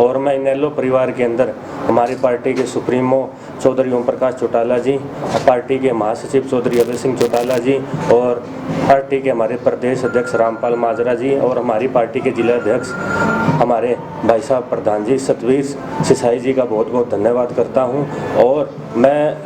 और मैं इनेलो परिवार के अंदर हमारी पार्टी के सुप्रीमो चौधरी ओम प्रकाश चौटाला जी, पार्टी के महासचिव चौधरी अभय सिंह चौटाला जी और पार्टी के हमारे प्रदेश अध्यक्ष रामपाल माजरा जी और हमारी पार्टी के जिला अध्यक्ष हमारे भाई साहब प्रधान जी सतवीर सिसाई जी का बहुत बहुत धन्यवाद करता हूं। और मैं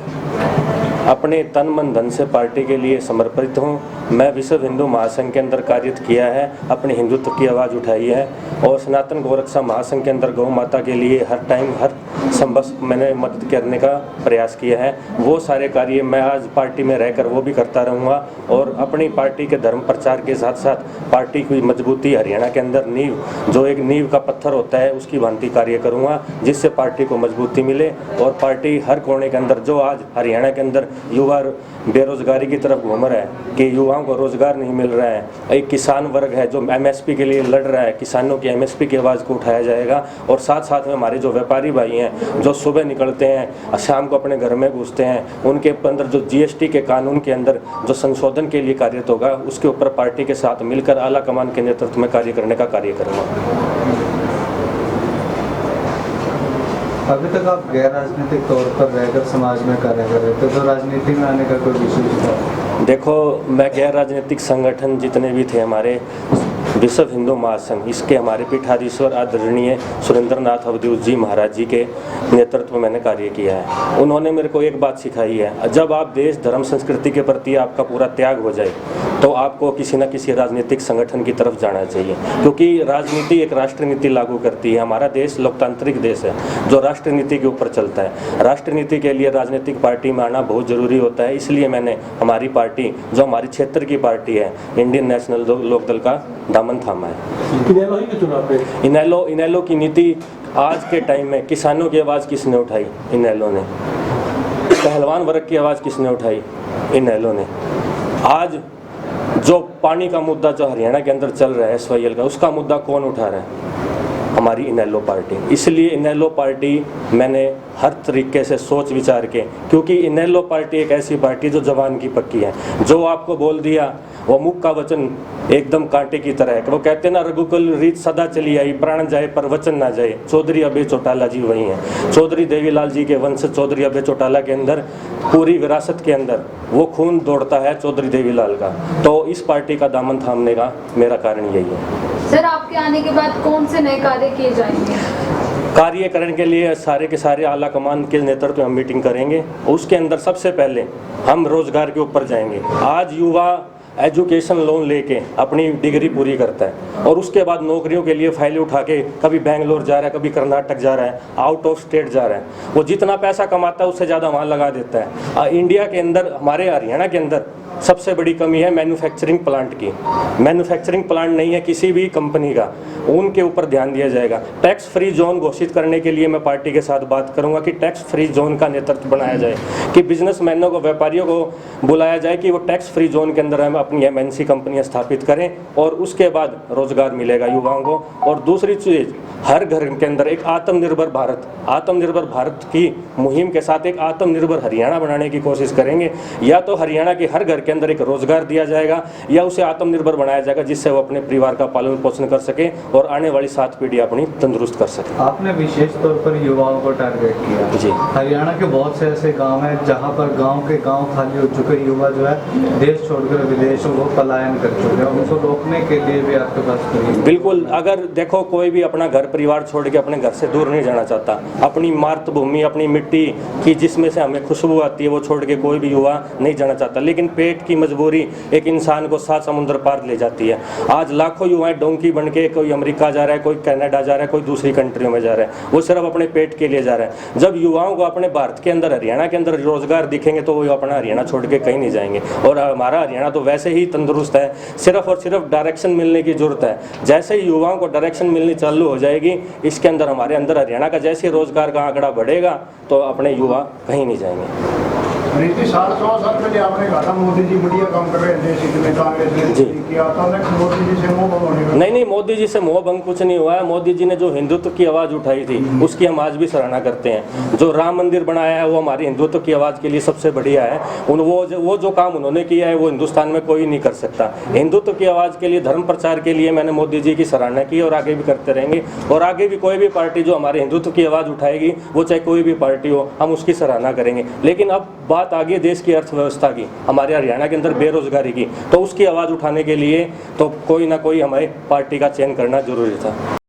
अपने तन मन धन से पार्टी के लिए समर्पित हूं। मैं विश्व हिंदू महासंघ के अंदर कार्य किया है, अपने हिंदुत्व की आवाज़ उठाई है और सनातन गौरक्षा महासंघ के अंदर गौ माता के लिए हर टाइम हर संभव मैंने मदद करने का प्रयास किया है। वो सारे कार्य मैं आज पार्टी में रहकर वो भी करता रहूँगा और अपनी पार्टी के धर्म प्रचार के साथ साथ पार्टी की मजबूती हरियाणा के अंदर नींव जो एक नींव का पत्थर होता है उसकी भांति कार्य करूँगा, जिससे पार्टी को मजबूती मिले और पार्टी हर कोने के अंदर जो आज हरियाणा के अंदर युवा बेरोजगारी की तरफ घूम रहा है कि युवाओं को रोजगार नहीं मिल रहा है, एक किसान वर्ग है जो एमएसपी के लिए लड़ रहा है, किसानों की एमएसपी की आवाज़ को उठाया जाएगा। और साथ साथ में हमारे जो व्यापारी भाई हैं जो सुबह निकलते हैं शाम को अपने घर में घुसते हैं, उनके अंदर जो जीएसटी के कानून के अंदर जो संशोधन के लिए कार्यरत होगा उसके ऊपर पार्टी के साथ मिलकर आला कमान के नेतृत्व में कार्य करने का कार्य करूँगा। अभी तक आप गैर राजनीतिक तौर पर रहकर समाज में कार्य कर रहे थे, तो राजनीति में आने का कोई विशेष था? देखो, मैं गैर राजनीतिक संगठन जितने भी थे हमारे विश्व हिंदू महासंघ, इसके हमारे पीठाधीश्वर आदरणीय सुरेंद्रनाथ अवधूत जी महाराज जी के नेतृत्व में मैंने कार्य किया है। उन्होंने मेरे को एक बात सिखाई है, जब आप देश धर्म संस्कृति के प्रति आपका पूरा त्याग हो जाए तो आपको किसी न किसी राजनीतिक संगठन की तरफ जाना चाहिए, क्योंकि राजनीति एक राष्ट्र नीति लागू करती है। हमारा देश लोकतांत्रिक देश है जो राष्ट्र नीति के ऊपर चलता है। राष्ट्र नीति के लिए राजनीतिक पार्टी में आना बहुत ज़रूरी होता है। इसलिए मैंने हमारी पार्टी जो हमारी क्षेत्र की पार्टी है इंडियन नेशनल लोकदल का दामन थामा है। इनेलो ही के चुनाव पे इनेलो की नीति आज के टाइम में किसानों की आवाज़ किसने उठाई? इनेलो ने। पहलवान वर्ग की आवाज़ किसने उठाई? इनेलो ने। आज जो पानी का मुद्दा जो हरियाणा के अंदर चल रहा है SYL का, उसका मुद्दा कौन उठा रहा है? हमारी इनेलो पार्टी। इसलिए इनेलो पार्टी मैंने हर तरीके से सोच विचार के, क्योंकि इनेलो पार्टी एक ऐसी पार्टी जो जवान की पक्की है, जो आपको बोल दिया वो मुख का वचन एकदम कांटे की तरह है। वो कहते हैं ना, रघुकुल रीत सदा चली आई, प्राण जाए पर वचन ना जाए। चौधरी अभय चौटाला जी वही हैं। चौधरी देवीलाल जी के वंश चौधरी अभय चौटाला के अंदर पूरी विरासत के अंदर वो खून दौड़ता है चौधरी देवीलाल का। तो इस पार्टी का दामन थामने का मेरा कारण यही है। सर, आपके आने के बाद कौन से नए कार्य किए जाएंगे? कार्य करने के लिए सारे के सारे आला कमान के नेतृत्व में हम मीटिंग करेंगे। उसके अंदर सबसे पहले हम रोजगार के ऊपर जाएंगे। आज युवा एजुकेशन लोन लेके अपनी डिग्री पूरी करता है और उसके बाद नौकरियों के लिए फाइलें उठा के कभी बेंगलोर जा रहा है, कभी कर्नाटक जा रहा है, आउट ऑफ स्टेट जा रहा है। वो जितना पैसा कमाता है उससे ज़्यादा वहाँ लगा देता है। इंडिया के अंदर, हमारे हरियाणा के अंदर सबसे बड़ी कमी है मैन्युफैक्चरिंग प्लांट की। मैन्युफैक्चरिंग प्लांट नहीं है किसी भी कंपनी का, उनके ऊपर ध्यान दिया जाएगा। टैक्स फ्री जोन घोषित करने के लिए मैं पार्टी के साथ बात करूंगा कि टैक्स फ्री जोन का नेतृत्व बनाया जाए, कि बिजनेसमैनों को, व्यापारियों को बुलाया जाए कि वो टैक्स फ्री जोन के अंदर हम अपनी MNC कंपनियां स्थापित करें और उसके बाद रोजगार मिलेगा युवाओं को। और दूसरी चीज़, हर घर के अंदर एक आत्मनिर्भर भारत की मुहिम के साथ एक आत्मनिर्भर हरियाणा बनाने की कोशिश करेंगे। या तो हरियाणा के हर घर के अंदर एक रोजगार दिया जाएगा या उसे आत्मनिर्भर बनाया जाएगा, जिससे वो अपने परिवार का पालन पोषण कर सके और आने वाली 7 पीढ़ी अपनी तंदुरुस्त कर सके। आपने विशेष तौर पर युवाओं को टारगेट किया जी। हरियाणा के बहुत से ऐसे गांव हैं जहां पर गांव खाली हो चुके युवा जो है देश छोड़कर विदेशों को पलायन कर चुके हैं, उनको रोकने के लिए भी आपके पास? बिल्कुल। अगर देखो, कोई भी अपना घर परिवार छोड़ के अपने घर से दूर नहीं जाना चाहता। अपनी मातृभूमि, अपनी मिट्टी की जिसमें से हमें खुशबू आती है, वो छोड़ के कोई भी युवा नहीं जाना चाहता। लेकिन पेट की मजबूरी एक इंसान को 7 समुद्र पार ले जाती है। आज लाखों युवाएं डोंकी बन के कोई अमेरिका जा रहा है, कोई कनाडा जा रहा है, कोई दूसरी कंट्रियों में जा रहा है, वो सिर्फ अपने पेट के लिए जा रहा है। जब युवाओं को अपने भारत के अंदर, हरियाणा के अंदर रोजगार दिखेंगे तो वो अपना हरियाणा छोड़ के कहीं नहीं जाएंगे। और हमारा हरियाणा तो वैसे ही तंदुरुस्त है, सिर्फ और सिर्फ डायरेक्शन मिलने की जरूरत है। जैसे ही युवाओं को डायरेक्शन मिलनी चालू हो जाएगी, इसके अंदर हमारे अंदर हरियाणा का जैसे रोजगार का आंकड़ा बढ़ेगा तो अपने युवा कहीं नहीं जाएंगे। नीति 100 साल पहले आपने कहा था मोदी जी बढ़िया काम कर रहे थे, सिद्ध में कांग्रेस ने जी। किया था, मोदी जी से मोह भंग होने का। नहीं, मोदी जी से मोह भंग कुछ नहीं हुआ है। मोदी जी ने जो हिंदुत्व की आवाज़ उठाई थी उसकी हम आज भी सराहना करते हैं। जो राम मंदिर बनाया है वो हमारी हिंदुत्व की आवाज़ के लिए सबसे बढ़िया है। वो जो काम उन्होंने किया है वो हिंदुस्तान में कोई नहीं कर सकता। हिंदुत्व की आवाज़ के लिए, धर्म प्रचार के लिए मैंने मोदी जी की सराहना की और आगे भी करते रहेंगे। और आगे भी कोई भी पार्टी जो हमारे हिंदुत्व की आवाज़ उठाएगी, वो चाहे कोई भी पार्टी हो, हम उसकी सराहना करेंगे। लेकिन अब बात आ गई देश की अर्थव्यवस्था की, हमारे हरियाणा के अंदर बेरोजगारी की, तो उसकी आवाज़ उठाने के लिए तो कोई ना कोई हमारी पार्टी का चयन करना जरूरी था।